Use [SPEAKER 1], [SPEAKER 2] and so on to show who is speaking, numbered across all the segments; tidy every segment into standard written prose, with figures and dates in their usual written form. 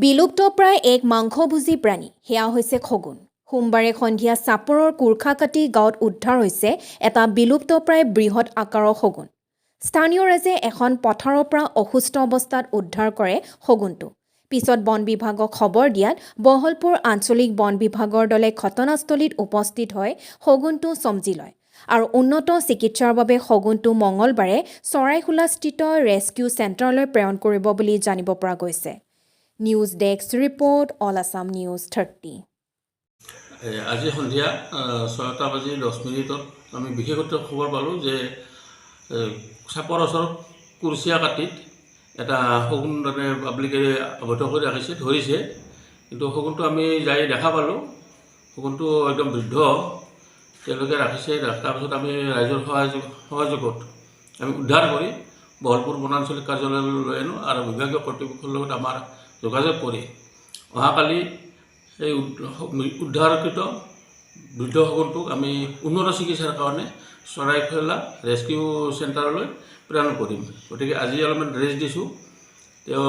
[SPEAKER 1] বিলুপ্তপ্ৰায় এক মাংসভোজী প্ৰাণী সেয়া হৈছে খগুন। সোমবাৰে সন্ধিয়া চাপৰৰ কুৰ্খাকাটি গাঁৱত উদ্ধাৰ হৈছে এটা বিলুপ্তপ্ৰায় বৃহৎ আকাৰৰ শগুন। স্থানীয় ৰাইজে এখন পথাৰৰ পৰা অসুস্থ অৱস্থাত উদ্ধাৰ কৰে শগুনটো। পিছত বন বিভাগক খবৰ দিয়াত বহলপুৰ আঞ্চলিক বন বিভাগৰ দলে ঘটনাস্থলীত উপস্থিত হৈ শগুনটো চমজি লয় আৰু উন্নত চিকিৎসাৰ বাবে শগুনটো মঙলবাৰে চৰাইখোলাস্থিত ৰেস্কিউ চেণ্টাৰলৈ প্ৰেৰণ কৰিব বুলি জানিব পৰা গৈছে। News desk report, all Assam news 30।
[SPEAKER 2] আজি সন্ধিয়া 6:10 আমি বিশেষত্ব খবৰ পালোঁ যে চাপৰ ওচৰত কুৰ্চিয়া কাটিত এটা শগুন মানে পাব্লিকে আবদ্ধ কৰি ৰাখিছে, ধৰিছে। কিন্তু শগুনটো আমি যাই দেখা পালোঁ, শগুনটো একদম বৃদ্ধ তেওঁলোকে ৰাখিছে। তাৰপিছত আমি ৰাইজৰ সহযোগত আমি উদ্ধাৰ কৰি বহলপুৰ বনাঞ্চলিক কাৰ্যালয়লৈ লৈ আনো আৰু বিভাগীয় কৰ্তৃপক্ষৰ লগত আমাৰ যোগাযোগ কৰি অহাকালি এই উদ্ধাৰকৃত বৃদ্ধ শগুনটোক আমি উন্নত চিকিৎসাৰ কাৰণে চৰাইখোলা ৰেস্কিউ চেণ্টাৰলৈ প্ৰেৰণ কৰিম। গতিকে আজি অলপমান ৰেষ্ট দিছোঁ, তেওঁ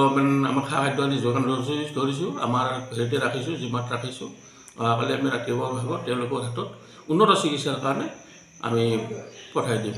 [SPEAKER 2] আমাৰ খা খাদ্য আদি যোগান ধৰিছোঁ, আমাৰ হেৰিতে ৰাখিছোঁ, জিমাত ৰাখিছোঁ। অহাকালি আমি ৰাতিপুৱা ভাগত তেওঁলোকৰ হাতত উন্নত চিকিৎসাৰ কাৰণে আমি পঠাই দিম।